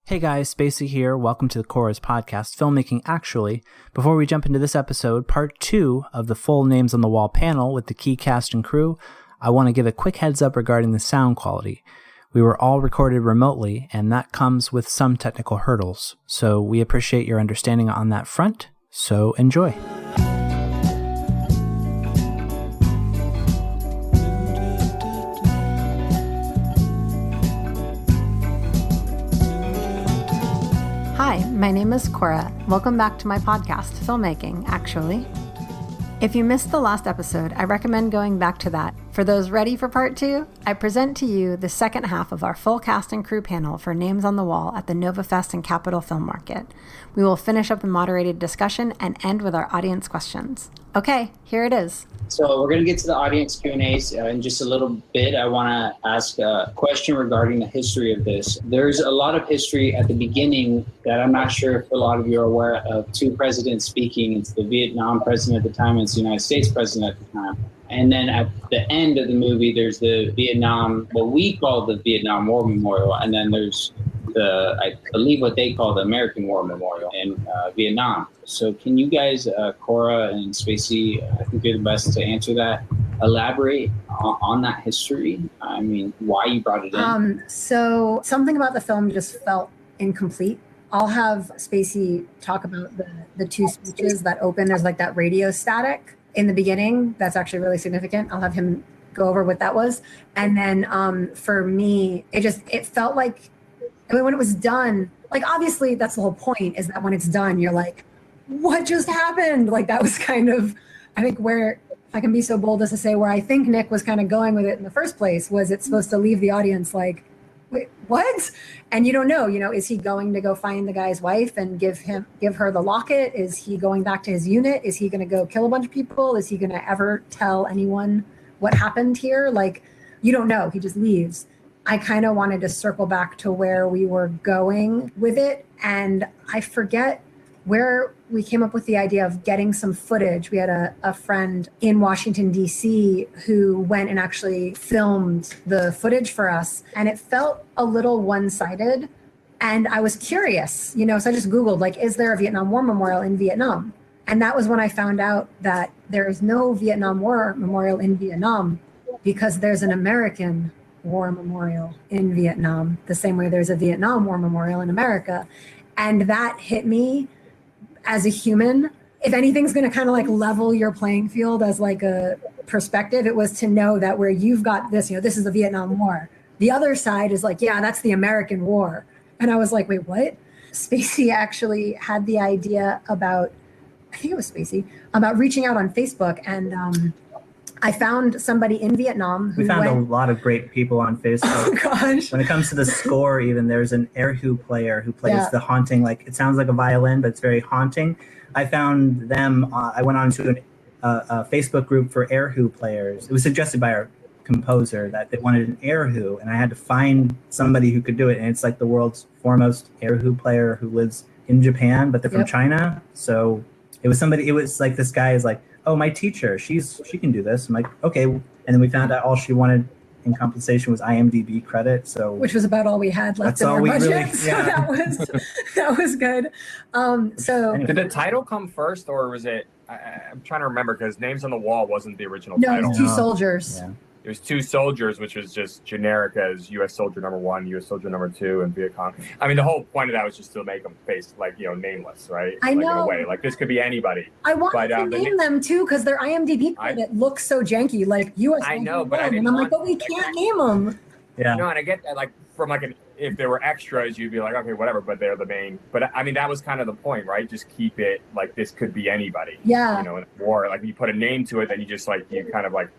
Hey guys, Spacey here. Welcome to the Koura's podcast, Filmmaking Actually. Before we jump into this episode, part 2 of the full Names on the Wall panel with the key cast and crew, I want to give a quick heads up regarding the sound quality. We were all recorded remotely, and that comes with some technical hurdles, so we appreciate your understanding on that front, so enjoy. Hi, my name is Koura. Welcome back to my podcast, Filmmaking Actually. If you missed the last episode, I recommend going back to that. For those ready for part 2, I present to you the second half of our full cast and crew panel for Names on the Wall at the NovaFest and Capitol Film Market. We will finish up the moderated discussion and end with our audience questions. Okay, here it is. So we're going to get to the audience Q&As in just a little bit. I want to ask a question regarding the history of this. There's a lot of history at the beginning that I'm not sure if a lot of you are aware of. Two presidents speaking. It's the Vietnam president at the time and it's the United States president at the time. And then at the end of the movie, there's the Vietnam, what we call the Vietnam War Memorial. And then there's I believe what they call the American War Memorial in Vietnam. So can you guys, Koura and Spacey, I think you're the best to answer that, elaborate on that history? I mean, why you brought it in? So something about the film just felt incomplete. I'll have Spacey talk about the two speeches that open. There's like that radio static in the beginning. That's actually really significant. I'll have him go over what that was. And then for me, it felt like, I mean, when it was done, like, obviously that's the whole point, is that when it's done, you're like, what just happened? Like, that was kind of, I think, where, if I can be so bold as to say, where I think Nick was kind of going with it in the first place, was it's supposed to leave the audience like, wait, what? And you don't know, is he going to go find the guy's wife and give her the locket? Is he going back to his unit? Is he going to go kill a bunch of people? Is he going to ever tell anyone what happened here? Like, you don't know. He just leaves. I kind of wanted to circle back to where we were going with it. And I forget where we came up with the idea of getting some footage. We had a friend in Washington, D.C. who went and actually filmed the footage for us. And it felt a little one-sided. And I was curious, so I just Googled, like, is there a Vietnam War Memorial in Vietnam? And that was when I found out that there is no Vietnam War Memorial in Vietnam because there's an American War Memorial in Vietnam, the same way there's a Vietnam War Memorial in America. And that hit me as a human. If anything's going to kind of like level your playing field as like a perspective, it was to know that where you've got this, this is the Vietnam War. The other side is like, yeah, that's the American War. And I was like, wait, what? Spacey actually had the idea about, I think it was Spacey, about reaching out on Facebook. And I found somebody in Vietnam who We found a lot of great people on Facebook. Oh, gosh. When it comes to the score, even, there's an erhu player who plays the haunting, like, it sounds like a violin, but it's very haunting. I found them, I went on to a Facebook group for erhu players. It was suggested by our composer that they wanted an erhu, and I had to find somebody who could do it. And it's like the world's foremost erhu player who lives in Japan, but they're from China. So it was like, this guy is like, oh, my teacher, she can do this. I'm like, okay. And then we found out all she wanted in compensation was IMDb credit. So which was about all we had left in our budget. So that was good. So did the title come first, or was it? I'm trying to remember, because Names on the Wall wasn't the original title. No, it was Two Soldiers. Yeah. It was Two Soldiers, which was just generic as U.S. Soldier number 1, U.S. Soldier number 2, and Viet Cong. I mean, the whole point of that was just to make them face, like, nameless, right? I know. In a way, like, this could be anybody. I wanted to name them too, because their IMDb credit looks so janky, like U.S. I know, but and I'm like, but we can't name them. Yeah. No, and I get that, like, from like if there were extras, you'd be like, okay, whatever, but they're the main. But I mean, that was kind of the point, right? Just keep it like this could be anybody. Yeah. In a war, like, you put a name to it, then you just like you kind of like.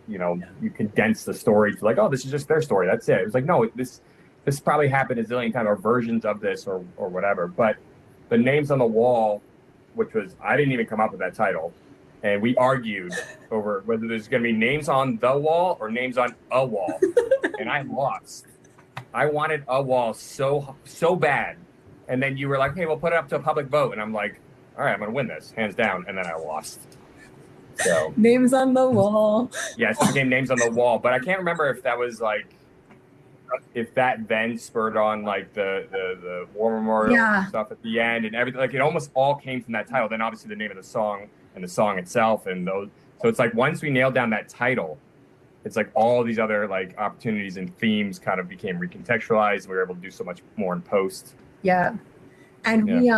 You condense the story to like, oh, this is just their story. That's it. It was like, no, this probably happened a zillion times, or versions of this or whatever. But the Names on the Wall, which was, I didn't even come up with that title. And we argued over whether there's going to be names on the wall or names on a wall. And I lost. I wanted a wall so bad. And then you were like, hey, we'll put it up to a public vote. And I'm like, all right, I'm going to win this, hands down. And then I lost. So Names on the Wall. Yeah, it's the game Names on the Wall, but I can't remember if that was like if that then spurred on like the War Memorial stuff at the end and everything, like it almost all came from that title. Then obviously the name of the song and the song itself and those. So it's like once we nailed down that title, it's like all these other like opportunities and themes kind of became recontextualized. We were able to do so much more in post. Yeah. And we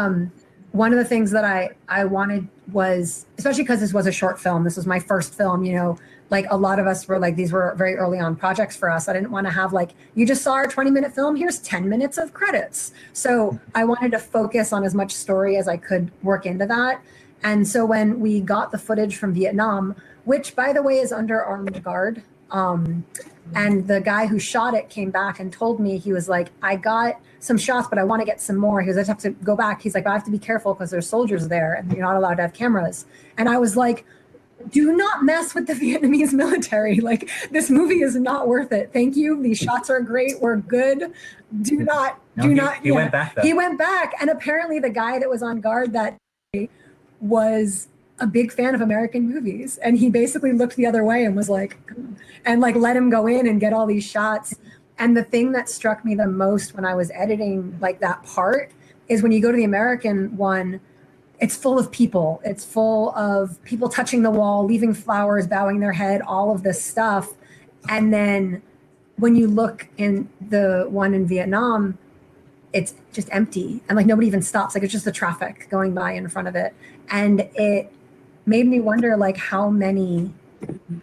one of the things that I wanted was, especially because this was a short film, this was my first film, you know, like a lot of us were like, these were very early on projects for us. I didn't want to have like, you just saw our 20-minute film, here's 10 minutes of credits. So I wanted to focus on as much story as I could work into that. And so when we got the footage from Vietnam, which by the way is under armed guard, and the guy who shot it came back and told me, he was like, I got some shots, but I want to get some more. He was, I have to go back. He's like, I have to be careful because there's soldiers there and you're not allowed to have cameras. And I was like, do not mess with the Vietnamese military. Like, this movie is not worth it. Thank you. These shots are great. We're good. Do not. He went back though. He went back. And apparently the guy that was on guard that day was a big fan of American movies. And he basically looked the other way and was like, and like let him go in and get all these shots. And the thing that struck me the most when I was editing like that part is when you go to the American one, it's full of people. It's full of people touching the wall, leaving flowers, bowing their head, all of this stuff. And then when you look in the one in Vietnam, it's just empty. And like nobody even stops. Like it's just the traffic going by in front of it. And it made me wonder like how many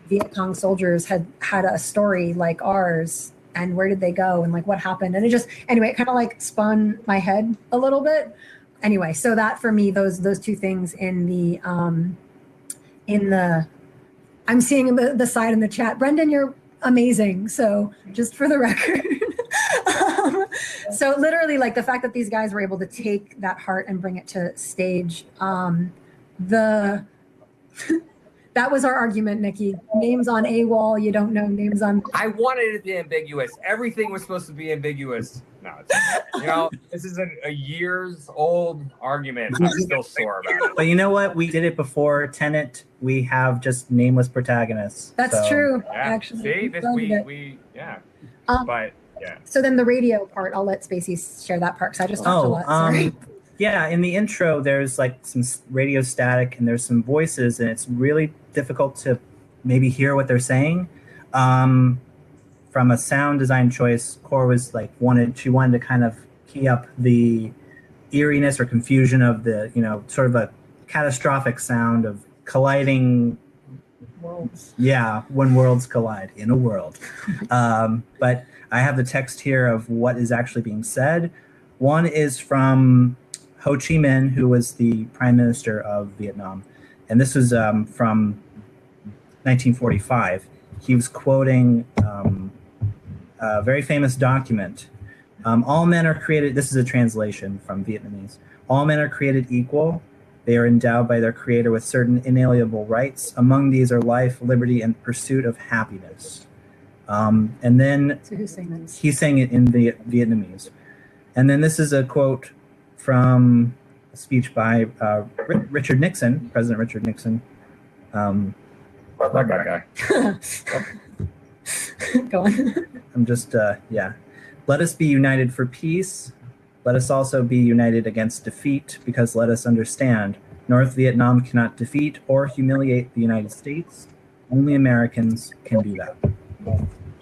Viet Cong soldiers had a story like ours and where did they go and like what happened. And it just, anyway, it kind of like spun my head a little bit. Anyway, so that for me, those two things in the I'm seeing the side in the chat. Brendan, you're amazing. So just for the record. So literally like the fact that these guys were able to take that heart and bring it to stage, that was our argument, Nikki. Names on a wall, you don't know names on. I wanted it to be ambiguous. Everything was supposed to be ambiguous. No, you know, this is a years old argument. I'm still sore about it. But you know what? We did it before Tenet. We have just nameless protagonists. That's true. Yeah. Actually, see, we but yeah. So then the radio part, I'll let Spacey share that part because I just talked a lot. Sorry. Yeah, in the intro, there's like some radio static and there's some voices, and it's really difficult to maybe hear what they're saying. From a sound design choice, Koura was like she wanted to kind of key up the eeriness or confusion of the, you know, sort of a catastrophic sound of colliding worlds. Yeah, when worlds collide in a world. But I have the text here of what is actually being said. One is from Ho Chi Minh, who was the prime minister of Vietnam. And this was from 1945. He was quoting a very famous document. All men are created, this is a translation from Vietnamese. All men are created equal. They are endowed by their creator with certain inalienable rights. Among these are life, liberty, and pursuit of happiness. And then so who's saying this? He's saying it in Vietnamese. And then this is a quote from a speech by Richard Nixon, President Richard Nixon. That guy. Go on. I'm just, Let us be united for peace. Let us also be united against defeat, because let us understand, North Vietnam cannot defeat or humiliate the United States. Only Americans can do that.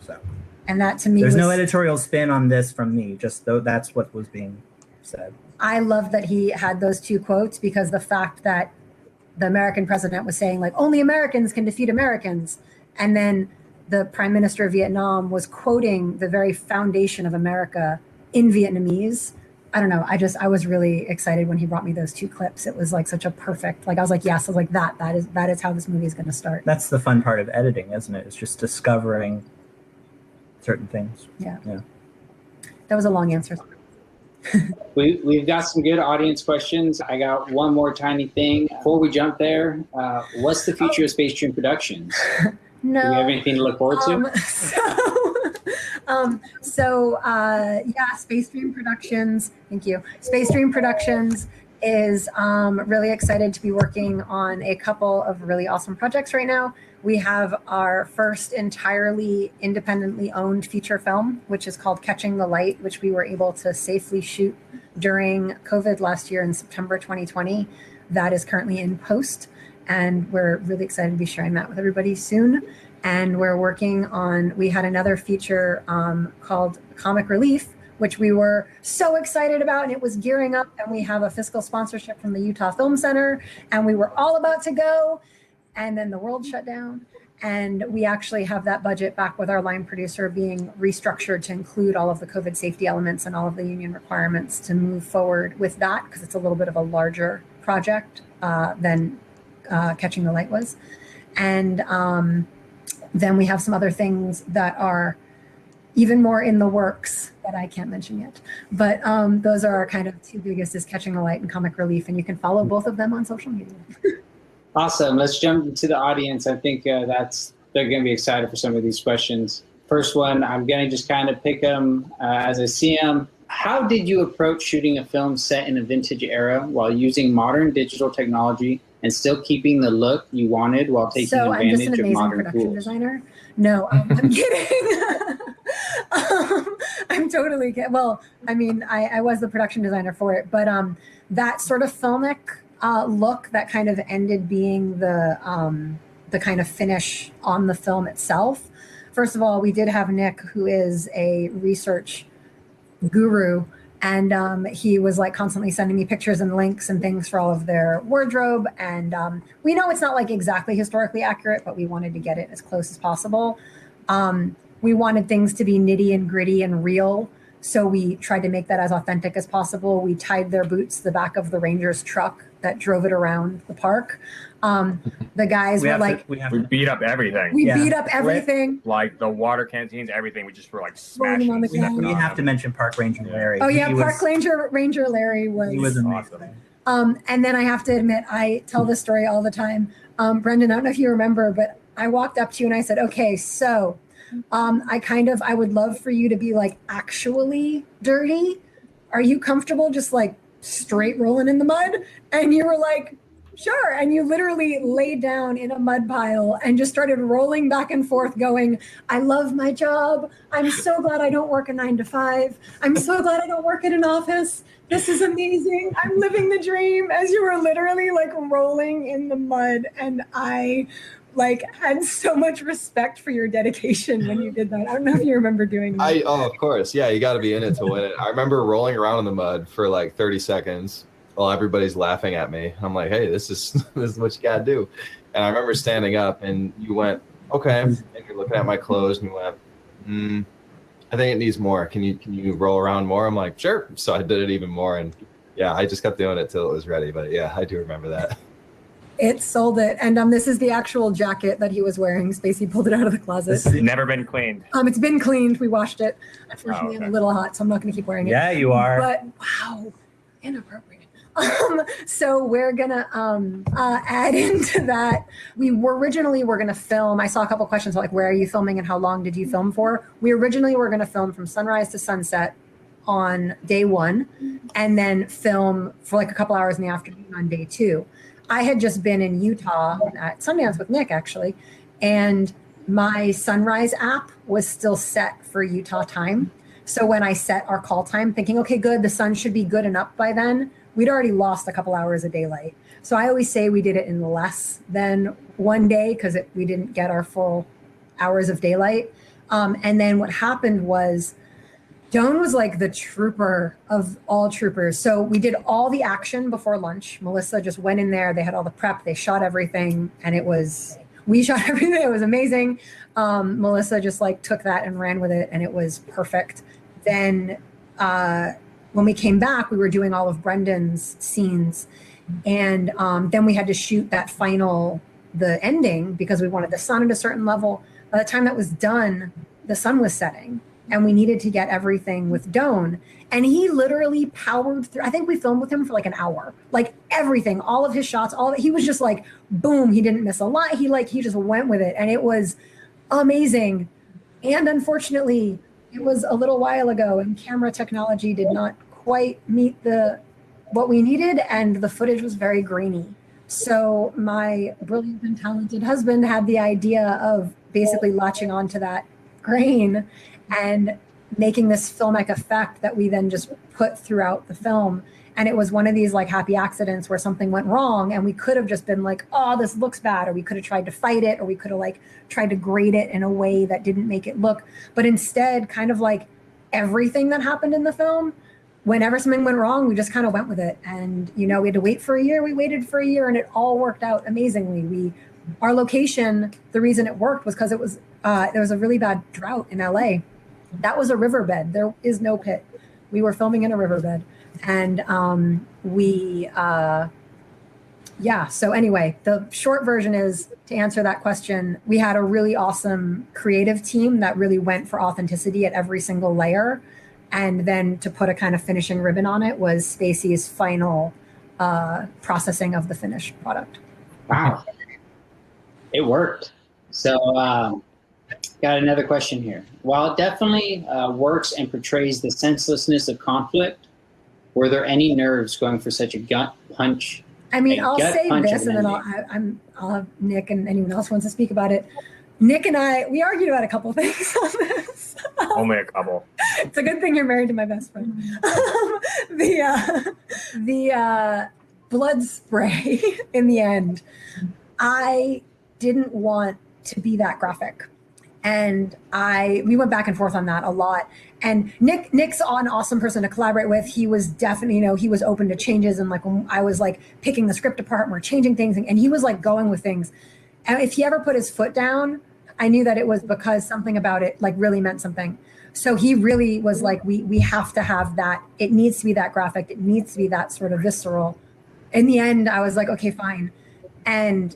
So, and that to me, there's no editorial spin on this from me, just though that's what was being said. I love that he had those two quotes, because the fact that the American president was saying like only Americans can defeat Americans, and then the prime minister of Vietnam was quoting the very foundation of America in Vietnamese. I don't know. I was really excited when he brought me those two clips. It was like such a perfect, like I was like, yes, I was like that is how this movie is going to start. That's the fun part of editing, isn't it? It's just discovering certain things. Yeah. That was a long answer. We've got some good audience questions. I got one more tiny thing. Before we jump there, what's the future of Space Dream Productions? No. Do you have anything to look forward to? Space Dream Productions. Thank you. Space Dream Productions is really excited to be working on a couple of really awesome projects right now. We have our first entirely independently owned feature film, which is called Catching the Light, which we were able to safely shoot during COVID last year in September 2020. That is currently in post, and we're really excited to be sharing that with everybody soon. And we're working on, we had another feature called Comic Relief, which we were so excited about, and it was gearing up, and we have a fiscal sponsorship from the Utah Film Center, and we were all about to go. And then the world shut down, and we actually have that budget back with our line producer being restructured to include all of the COVID safety elements and all of the union requirements to move forward with that, because it's a little bit of a larger project than Catching the Light was. And then we have some other things that are even more in the works that I can't mention yet. But those are our kind of two biggest, is Catching the Light and Comic Relief, and you can follow both of them on social media. Awesome. Let's jump into the audience. I think they're going to be excited for some of these questions. First one, I'm going to just kind of pick them as I see them. How did you approach shooting a film set in a vintage era while using modern digital technology and still keeping the look you wanted while taking advantage of modern tools? So I'm just an amazing production designer. No, I'm kidding. I'm totally kidding. Well, I mean, I was the production designer for it, but that sort of filmic look that kind of ended being the kind of finish on the film itself. First of all, we did have Nick, who is a research guru, and he was like constantly sending me pictures and links and things for all of their wardrobe. And we know it's not like exactly historically accurate, but we wanted to get it as close as possible. We wanted things to be nitty and gritty and real, so we tried to make that as authentic as possible. We tied their boots to the back of the Rangers truck that drove it around the park. The guys were like, we beat up everything. We beat up everything. Like the water canteens, everything. We just were like smashing on the ground. We have to mention Park Ranger Larry. Oh yeah, Ranger Larry was amazing. And then I have to admit, I tell this story all the time. Brendan, I don't know if you remember, but I walked up to you and I said, okay, so I would love for you to be like actually dirty. Are you comfortable just like straight rolling in the mud? And you were like, sure. And you literally laid down in a mud pile and just started rolling back and forth going, I love my job. I'm so glad I don't work a 9 to 5. I'm so glad I don't work at an office. This is amazing. I'm living the dream, as you were literally like rolling in the mud. And I like had so much respect for your dedication when you did that. I don't know if you remember doing that. Of course. Yeah, you got to be in it to win it. I remember rolling around in the mud for like 30 seconds while everybody's laughing at me. I'm like, hey, this is what you got to do. And I remember standing up and you went, okay. And you're looking at my clothes and you went, I think it needs more. Can you roll around more? I'm like, sure. So I did it even more. And yeah, I just kept doing it till it was ready. But yeah, I do remember that. It sold it. And this is the actual jacket that he was wearing. Spacey pulled it out of the closet. It's never been cleaned. It's been cleaned. We washed it. Unfortunately, I'm a little hot, so I'm not going to keep wearing it. Yeah, you are. But wow, inappropriate. So we're going to add into that. We were originally going to film. I saw a couple questions like, where are you filming and how long did you film for? We originally were going to film from sunrise to sunset on day 1 and then film for like a couple hours in the afternoon on day 2. I had just been in Utah at Sundance with Nick, actually, and my sunrise app was still set for Utah time. So when I set our call time, thinking, okay, good, the sun should be good and up by then, we'd already lost a couple hours of daylight. So I always say we did it in less than 1 day because we didn't get our full hours of daylight. And then what happened was Doan was like the trooper of all troopers. So we did all the action before lunch. Melissa just went in there. They had all the prep. They shot everything. And we shot everything. It was amazing. Melissa just like took that and ran with it. And it was perfect. Then when we came back, we were doing all of Brendan's scenes. And then we had to shoot that the ending because we wanted the sun at a certain level. By the time that was done, the sun was setting. And we needed to get everything with Doan. And he literally powered through. I think we filmed with him for like an hour. Like everything, all of his shots, he was just like, boom, he didn't miss a line. He just went with it. And it was amazing. And unfortunately, it was a little while ago and camera technology did not quite meet what we needed. And the footage was very grainy. So my brilliant and talented husband had the idea of basically latching onto that grain and making this filmic effect that we then just put throughout the film. And it was one of these like happy accidents where something went wrong and we could have just been like, oh, this looks bad. Or we could have tried to fight it, or we could have like tried to grade it in a way that didn't make it look. But instead, kind of like everything that happened in the film, whenever something went wrong, we just kind of went with it. And, you know, we had to wait for a year. We waited for a year and it all worked out amazingly. Our location, the reason it worked was because it was, there was a really bad drought in LA. That was a riverbed. There is no pit. We were filming in a riverbed. And so anyway, the short version is, to answer that question, we had a really awesome creative team that really went for authenticity at every single layer. And then to put a kind of finishing ribbon on it was Spacey's final processing of the finished product. Wow. It worked. So got another question here. While it definitely works and portrays the senselessness of conflict, were there any nerves going for such a gut punch? I mean, I'll say this, and then I'll have Nick and anyone else wants to speak about it. Nick and I, we argued about a couple things on this. Only a couple. It's a good thing you're married to my best friend. The blood spray in the end, I didn't want to be that graphic. And we went back and forth on that a lot. And Nick's an awesome person to collaborate with. He was definitely, you know, he was open to changes. And like when I was like picking the script apart and we're changing things, and he was like going with things. And if he ever put his foot down, I knew that it was because something about it like really meant something. So he really was like, we have to have that. It needs to be that graphic. It needs to be that sort of visceral. In the end, I was like, okay, fine. And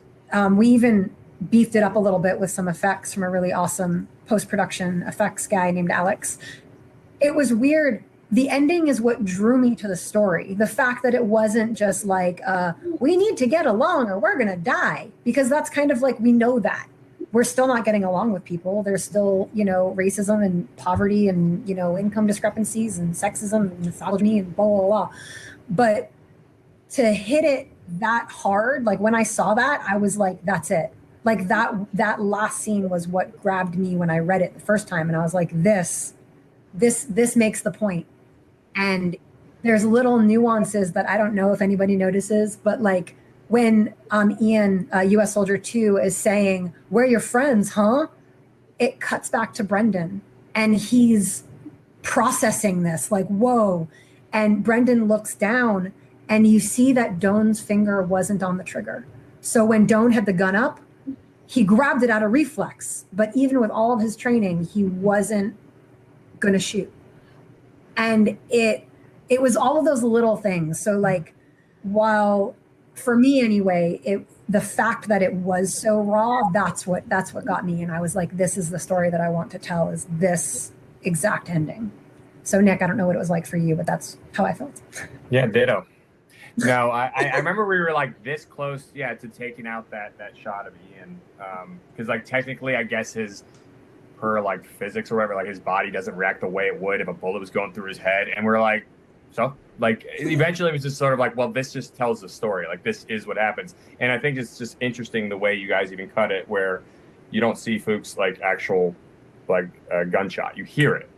we even beefed it up a little bit with some effects from a really awesome post-production effects guy named Alex. It was weird. The ending is what drew me to the story. The fact that it wasn't just like, we need to get along or we're going to die. Because that's kind of like, we know that. We're still not getting along with people. There's still, you know, racism and poverty and, you know, income discrepancies and sexism and misogyny and blah, blah, blah. But to hit it that hard, like when I saw that, I was like, that's it. Like that last scene was what grabbed me when I read it the first time. And I was like, this makes the point. And there's little nuances that I don't know if anybody notices, but like when Ian, US Soldier 2 is saying, we're your friends, huh? It cuts back to Brendan and he's processing this like, whoa. And Brendan looks down and you see that Doan's finger wasn't on the trigger. So when Doan had the gun up, he grabbed it out of reflex, but even with all of his training, he wasn't going to shoot. And it was all of those little things. So like, while for me anyway, the fact that it was so raw, that's what got me. And I was like, this is the story that I want to tell, is this exact ending. So Nick, I don't know what it was like for you, but that's how I felt. Yeah, ditto. No, I remember we were like this close, to taking out that shot of Ian, because like technically, I guess per like physics or whatever, like his body doesn't react the way it would if a bullet was going through his head, and we're like, so like eventually it was just sort of like, well, this just tells the story, like this is what happens, and I think it's just interesting the way you guys even cut it, where you don't see Fuchs like actual like a gunshot, you hear it,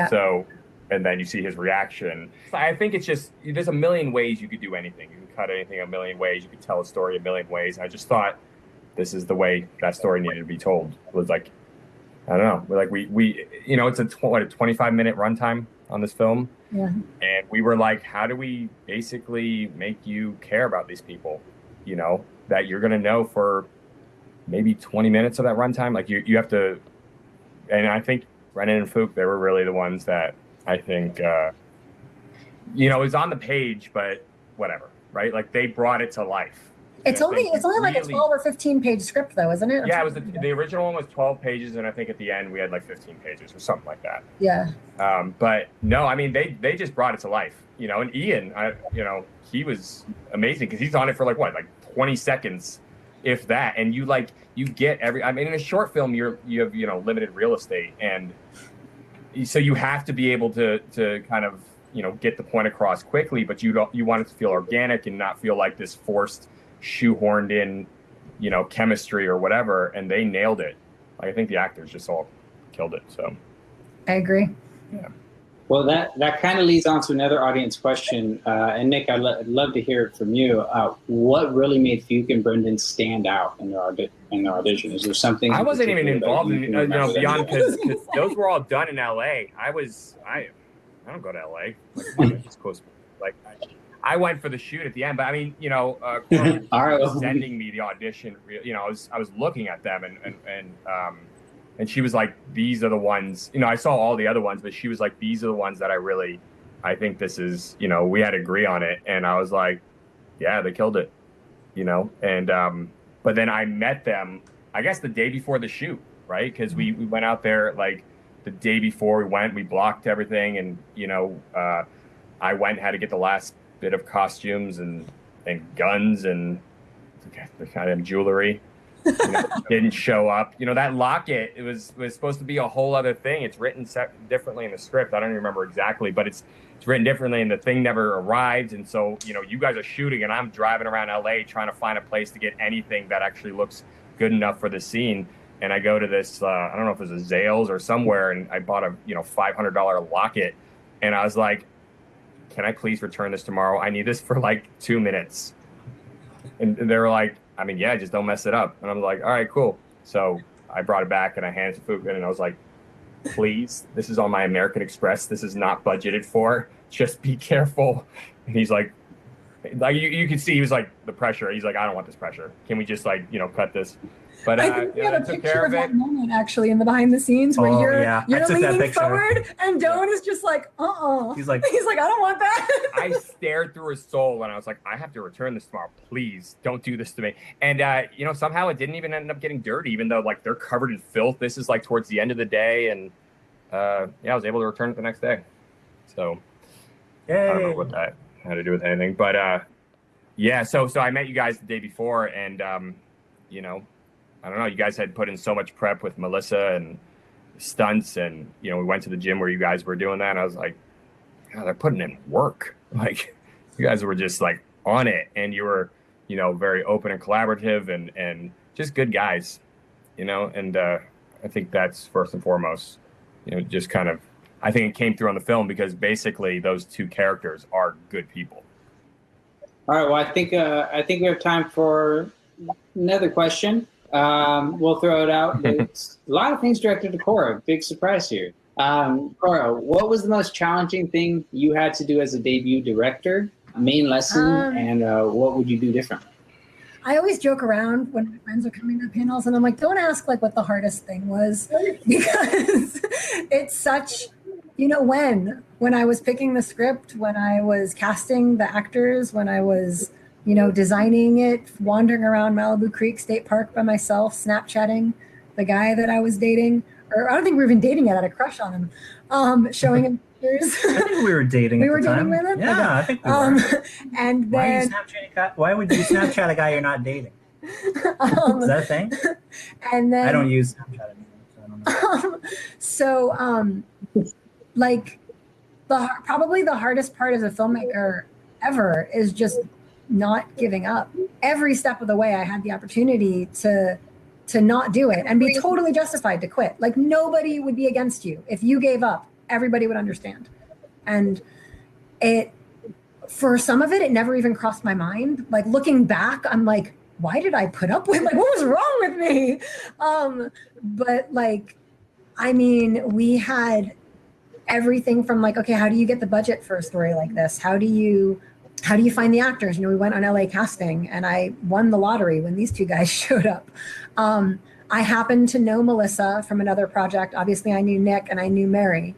so. And then you see his reaction. I think it's just, there's a million ways you could do anything. You can cut anything a million ways. You could tell a story a million ways. I just thought this is the way that story needed to be told. It was like, I don't know. Like we you know, it's a 25-minute runtime on this film. Yeah. And we were like, how do we basically make you care about these people? You know, that you're going to know for maybe 20 minutes of that runtime. Like you have to, and I think Brennan and Fook, they were really the ones that, I think, you know, it was on the page, but whatever, right? Like they brought it to life. It's only like a 12 or 15 page script though, isn't it? Yeah, it was the original one was 12 pages, and I think at the end we had like 15 pages or something like that. Yeah. But no, I mean they just brought it to life, you know. And Ian, you know, he was amazing because he's on it for like 20 seconds, if that. And you get every. I mean, in a short film, you have, you know, limited real estate, and so you have to be able to kind of, you know, get the point across quickly, but you want it to feel organic and not feel like this forced shoehorned in, you know, chemistry or whatever, and they nailed it. Like, I think the actors just all killed it. So I agree. Yeah. Well, that kind of leads on to another audience question. And Nick, I'd love to hear it from you. What really made Fuke and Brendan stand out in their audition? Is there something? I wasn't even involved in, you know, beyond, because those were all done in LA. I don't go to LA. Like, I went for the shoot at the end, but I mean, you know, Koura was sending me the audition. You know, I was looking at them, and she was like, "These are the ones." You know, I saw all the other ones, but she was like, "These are the ones that I think this is." You know, we had to agree on it, and I was like, "Yeah, they killed it." You know, and but then I met them, I guess, the day before the shoot, right? Because we went out there like the day before we blocked everything, and you know, I went and had to get the last bit of costumes and guns and the kind of jewelry. You know, didn't show up. You know, that locket, it was supposed to be a whole other thing. It's written differently in the script. I don't even remember exactly, but it's written differently, and the thing never arrived. And so, you know, you guys are shooting, and I'm driving around LA trying to find a place to get anything that actually looks good enough for the scene. And I go to this, I don't know if it was a Zales or somewhere, and I bought a, you know, $500 locket, and I was like, "Can I please return this tomorrow? I need this for like 2 minutes." And they were like, "I mean, yeah, just don't mess it up." And I'm like, "All right, cool." So I brought it back and I handed it to Fuku, and I was like, "Please, this is on my American Express. This is not budgeted for. Just be careful." And he's like you can see he was like, the pressure. He's like, "I don't want this pressure. Can we just like, you know, cut this?" But I think we you know, have a took picture care of of that it. moment actually in the behind the scenes where you're leaning forward and Doan is just like, He's like, I don't want that. I stared through his soul and I was like, "I have to return this tomorrow. Please don't do this to me." And you know, somehow it didn't even end up getting dirty, even though like they're covered in filth. This is like towards the end of the day, and yeah, I was able to return it the next day. So Yay. I don't know what that had to do with anything, but yeah. So I met you guys the day before, and you know, I don't know. You guys had put in so much prep with Melissa and stunts, and you know, we went to the gym where you guys were doing that. And I was like, "God, they're putting in work." Like, you guys were just like on it, and you were, you know, very open and collaborative, and just good guys, you know. And I think that's first and foremost, you know, just kind of, I think it came through on the film because basically those two characters are good people. All right. Well, I think we have time for another question. We'll throw it out. There's a lot of things directed to Koura. Big surprise here. Koura, what was the most challenging thing you had to do as a debut director? Main lesson, and what would you do different? I always joke around when my friends are coming to panels, and I'm like, don't ask like what the hardest thing was, because it's such, you know, when I was picking the script, when I was casting the actors, when I was, you know, designing it, wandering around Malibu Creek State Park by myself, Snapchatting the guy that I was dating, or I don't think we were even dating yet. I had a crush on him, showing him pictures. I think we were dating. We at were the time. dating with him. Yeah, okay. I think we were. And then Why would you Snapchat a guy you're not dating? Is that a thing? And then I don't use Snapchat anymore, so I don't know. Like probably the hardest part as a filmmaker ever is just not giving up. Every step of the way, I had the opportunity to not do it and be totally justified to quit. Like, nobody would be against you. If you gave up, everybody would understand. And for some of it never even crossed my mind. Like, looking back, I'm like, why did I put up with, like, what was wrong with me? But like, I mean, we had everything from like, okay, how do you get the budget for a story like this? How do you find the actors? You know, we went on LA casting, and I won the lottery when these two guys showed up. I happened to know Melissa from another project. Obviously, I knew Nick and I knew Mary.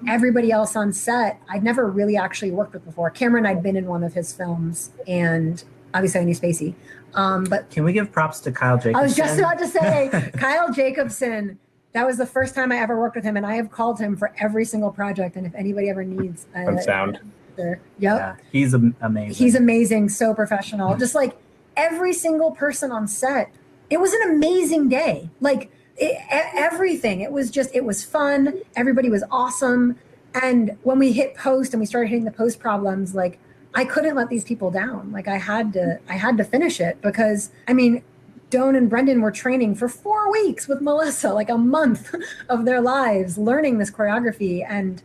Everybody else on set, I'd never really actually worked with before. Cameron, I'd been in one of his films, and obviously I knew Spacey. But can we give props to Kyle Jacobson? I was just about to say, Kyle Jacobson. That was the first time I ever worked with him, and I have called him for every single project. And if anybody ever needs sound. Yep. Yeah, he's amazing. He's amazing, so professional. Just like every single person on set, it was an amazing day. Like everything. It was fun. Everybody was awesome. And when we hit post and we started hitting the post problems, like I couldn't let these people down. Like I had to finish it because I mean, Doan and Brendan were training for 4 weeks with Melissa, like a month of their lives learning this choreography. And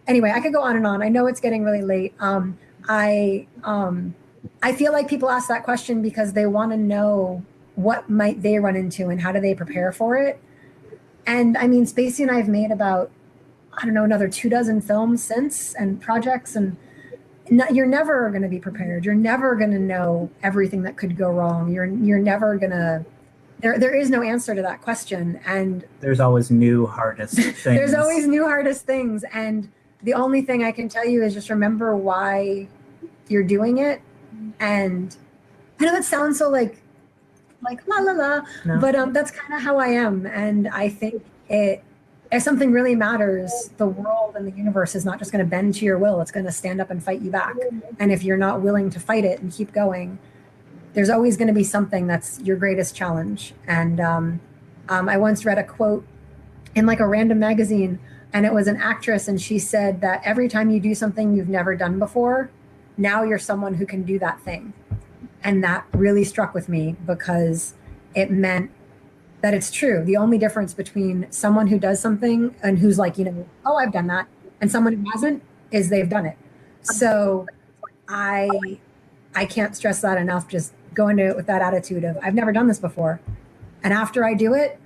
anyway, I could go on and on. I know it's getting really late. I feel like people ask that question because they want to know what might they run into and how do they prepare for it. And I mean, Spacey and I have made about, I don't know, another 24 films since and projects, and you're never going to be prepared. You're never going to know everything that could go wrong. You're never going to, there is no answer to that question. And there's always new hardest things. There's always new hardest things. And the only thing I can tell you is just remember why you're doing it. And I know that sounds so like la la la, no. But that's kind of how I am. And I think if something really matters, the world and the universe is not just going to bend to your will. It's going to stand up and fight you back. And if you're not willing to fight it and keep going, there's always going to be something that's your greatest challenge. And I once read a quote in like a random magazine, and it was an actress, and she said that every time you do something you've never done before, now you're someone who can do that thing. And that really struck with me because it meant that it's true. The only difference between someone who does something and who's like, oh, I've done that, and someone who hasn't is they've done it. So I can't stress that enough. Just go into it with that attitude of I've never done this before. And after I do it,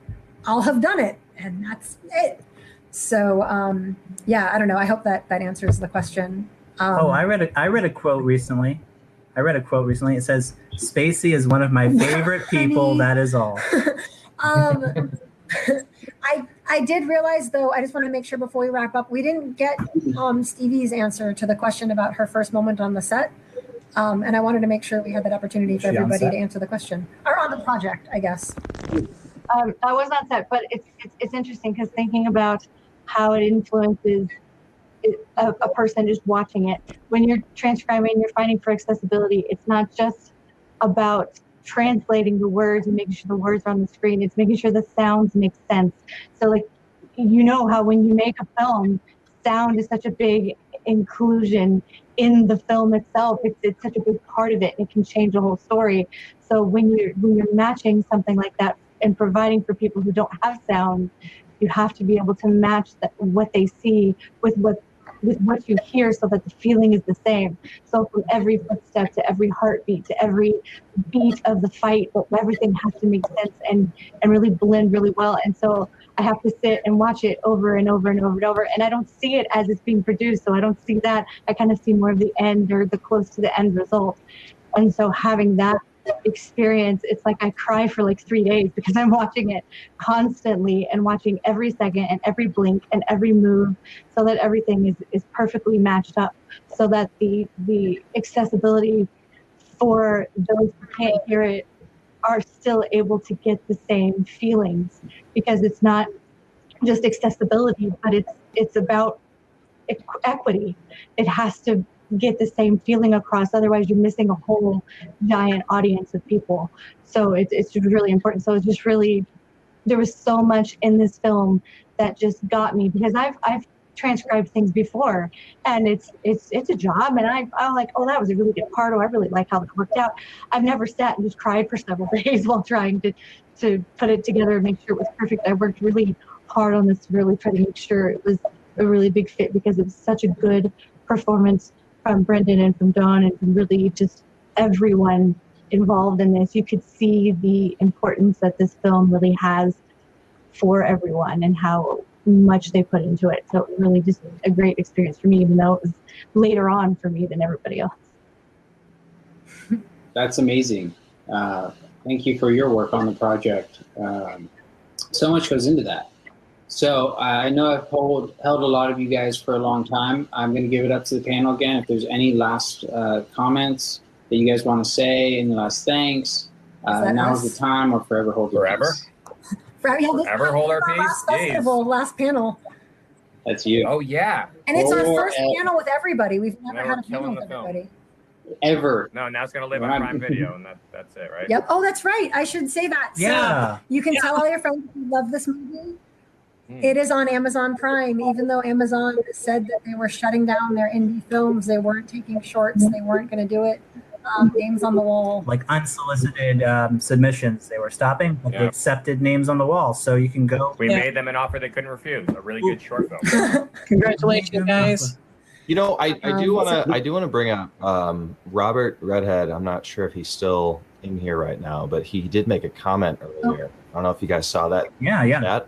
I'll have done it. And that's it. So yeah, I don't know. I hope that answers the question. I read a quote recently. It says, Spacey is one of my favorite people. That is all. I did realize, though, I just want to make sure before we wrap up, we didn't get Stevie's answer to the question about her first moment on the set. And I wanted to make sure we had that opportunity for everybody to answer the question. Or on the project, I guess. I was on set, but it's interesting because thinking about how it influences a person just watching it. When you're transcribing, you're fighting for accessibility. It's not just about translating the words and making sure the words are on the screen. It's making sure the sounds make sense. So like, how when you make a film, sound is such a big inclusion in the film itself. It's such a big part of it. It can change the whole story. So when you're matching something like that and providing for people who don't have sound, you have to be able to match what they see with what you hear so that the feeling is the same. So from every footstep to every heartbeat to every beat of the fight, everything has to make sense and really blend really well. And so I have to sit and watch it over and over and over and over. And I don't see it as it's being produced. So I don't see that. I kind of see more of the end or the close to the end result. And so having that experience, it's like I cry for like 3 days because I'm watching it constantly and watching every second and every blink and every move so that everything is perfectly matched up so that the accessibility for those who can't hear it are still able to get the same feelings, because it's not just accessibility, but it's about equity. It has to get the same feeling across. Otherwise, you're missing a whole giant audience of people. So it's really important. So it's just really, there was so much in this film that just got me, because I've transcribed things before, and it's a job, and I'm like, oh, that was a really good part. Oh, I really like how it worked out. I've never sat and just cried for several days while trying to put it together and make sure it was perfect. I worked really hard on this to really try to make sure it was a really big fit, because it was such a good performance from Brendan and from Dawn and from really just everyone involved in this. You could see the importance that this film really has for everyone and how much they put into it. So it was really just a great experience for me, even though it was later on for me than everybody else. That's amazing. Thank you for your work on the project. So much goes into that. So I know I've held a lot of you guys for a long time. I'm going to give it up to the panel again. If there's any last comments that you guys want to say, any last thanks, now's the time, or forever hold your peace. Forever hold our peace. Last festival, last panel. That's you. Oh yeah. And it's our first panel with everybody. We've never had a panel with everybody. Ever. No, now it's going to live on Prime Video, and that's it, right? Yep. Oh, that's right. I should say that. Yeah. So you can tell all your friends if you love this movie. It is on Amazon Prime, even though Amazon said that they were shutting down their indie films. They weren't taking shorts. They weren't going to do it. Names on the Wall. Like unsolicited submissions, they were stopping, but they accepted Names on the Wall. So you can go. We made them an offer they couldn't refuse. A really good short film. Congratulations, guys. You know, I do want to bring up Robert Redhead. I'm not sure if he's still in here right now, but he did make a comment earlier. I don't know if you guys saw that. Yeah.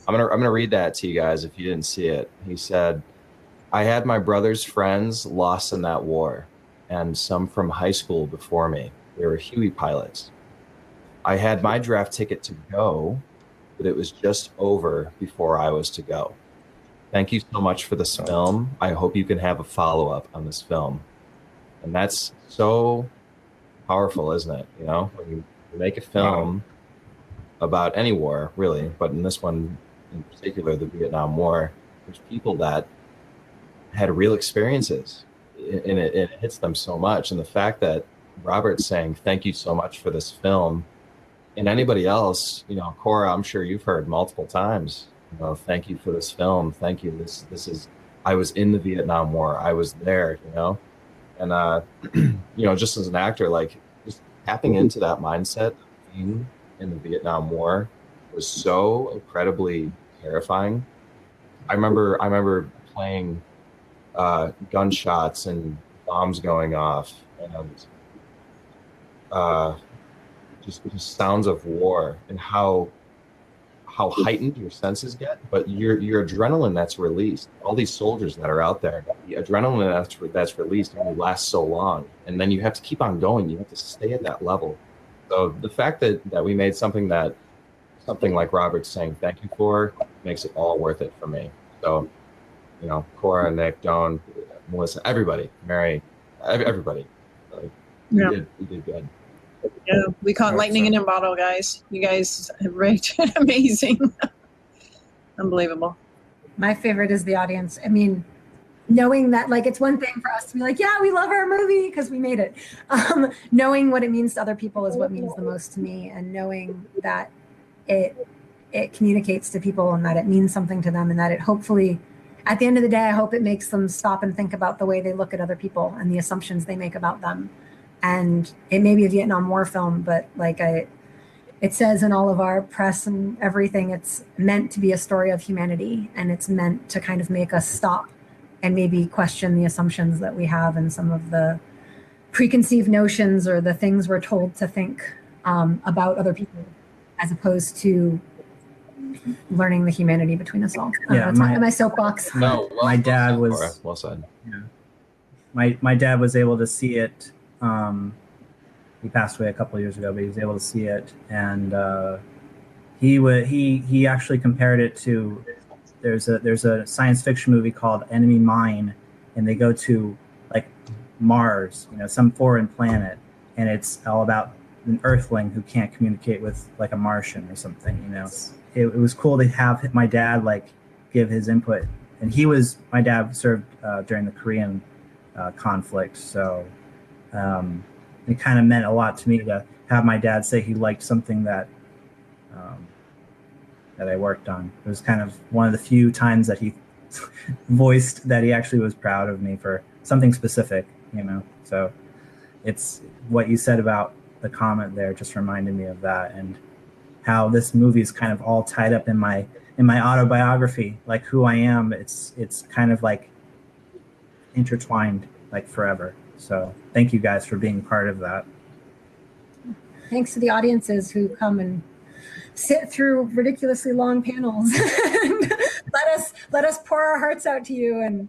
I'm gonna read that to you guys if you didn't see it. He said, "I had my brother's friends lost in that war, and some from high school before me. They were Huey pilots. I had my draft ticket to go, but it was just over before I was to go. Thank you so much for this film. I hope you can have a follow-up on this film." And that's so powerful, isn't it? You know, when you make a film about any war, really, but in this one in particular, the Vietnam War, there's people that had real experiences, and it hits them so much. And the fact that Robert's saying, "Thank you so much for this film," and anybody else, you know, Koura, I'm sure you've heard multiple times, you know, "Thank you for this film. Thank you. This is, I was in the Vietnam War. I was there," you know, and, you know, just as an actor, like just tapping into that mindset of being in the Vietnam War was so incredibly terrifying. I remember playing gunshots and bombs going off, and just sounds of war, and how heightened your senses get, but your adrenaline that's released, all these soldiers that are out there, the adrenaline that's released only lasts so long, and then you have to keep on going. You have to stay at that level. So the fact that we made something like Robert's saying thank you for makes it all worth it for me. So, you know, Koura, Nick, Joan, Melissa, everybody, Mary, everybody, like, we did good. Yeah, we caught lightning in a bottle, guys. You guys have rated amazing. Unbelievable. My favorite is the audience. I mean, knowing that, like, it's one thing for us to be like, yeah, we love our movie because we made it. Knowing what it means to other people is what means the most to me, and knowing that it communicates to people and that it means something to them, and that it hopefully, at the end of the day, I hope it makes them stop and think about the way they look at other people and the assumptions they make about them. And it may be a Vietnam War film, but like it says in all of our press and everything, it's meant to be a story of humanity, and it's meant to kind of make us stop and maybe question the assumptions that we have and some of the preconceived notions or the things we're told to think about other people, as opposed to learning the humanity between us all. Yeah, my soapbox. No, my dad was well said. Yeah, my dad was able to see it. He passed away a couple of years ago, but he was able to see it, and he actually compared it to there's a science fiction movie called Enemy Mine, and they go to like Mars, you know, some foreign planet, and it's all about an Earthling who can't communicate with like a Martian or something. You know, it was cool to have my dad like give his input, and my dad served during the Korean conflict, so. It kind of meant a lot to me to have my dad say he liked something that I worked on. It was kind of one of the few times that he voiced that he actually was proud of me for something specific, you know. So it's what you said about the comment there just reminded me of that, and how this movie is kind of all tied up in my autobiography, like who I am. It's kind of like intertwined like forever. So thank you guys for being part of that. Thanks to the audiences who come and sit through ridiculously long panels. let us pour our hearts out to you, and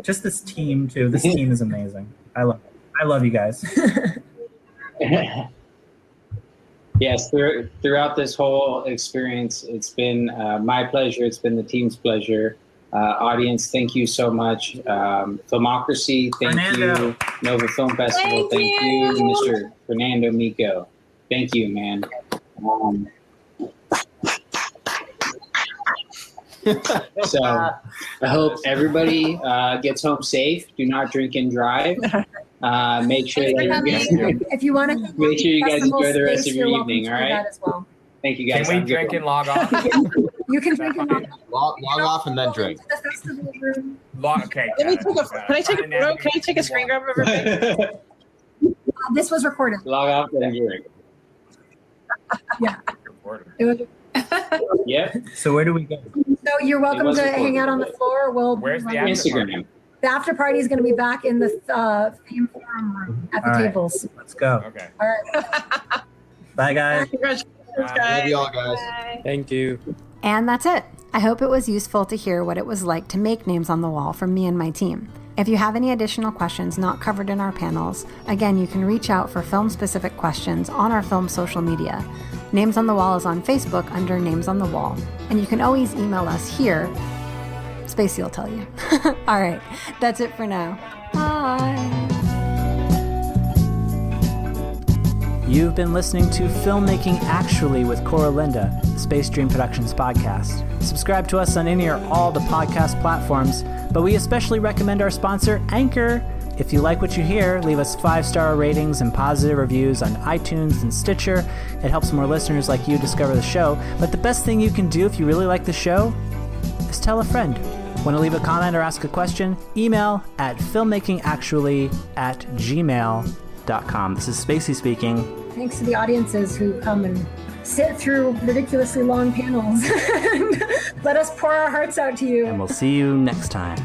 just this team too. This team is amazing. I love you guys. Yes, throughout this whole experience, it's been my pleasure. It's been the team's pleasure. Audience, thank you so much. Filmocracy, thank Fernando. you. Nova Film Festival, thank you. Mr. Fernando Mico, thank you, man. So I hope everybody gets home safe. Do not drink and drive. Make sure that if you want to make sure you guys enjoy the rest of your evening. All right. As well. Thank you guys. Can we drink and log off? You can drink and log off and then drink. to the festival room. Okay. Can I take a photo? Can I take a screen grab of everybody? This was recorded. Log off and drink. Yeah. It was, Yep. So where do we go? so you're welcome was to recorded. hang out on the floor. Where's the Instagram. The after party is going to be back in the theme forum room at the All right. tables. Let's go. Okay. All right. Bye, guys. Congratulations, Love guys. you all, guys. Thank you. And that's it. I hope it was useful to hear what it was like to make Names on the Wall from me and my team. If you have any additional questions not covered in our panels, again, you can reach out for film-specific questions on our film social media. Names on the Wall is on Facebook under Names on the Wall. And you can always email us here. Spacey will tell you. All right, that's it for now. Bye. You've been listening to Filmmaking Actually with Koura Linda, the Space Dream Productions podcast. Subscribe to us on any or all the podcast platforms, but we especially recommend our sponsor, Anchor. If you like what you hear, leave us 5-star ratings and positive reviews on iTunes and Stitcher. It helps more listeners like you discover the show. But the best thing you can do if you really like the show is tell a friend. Want to leave a comment or ask a question? Email at filmmakingactually@gmail.com. This is Spacey speaking. Thanks to the audiences who come and sit through ridiculously long panels and let us pour our hearts out to you. And we'll see you next time.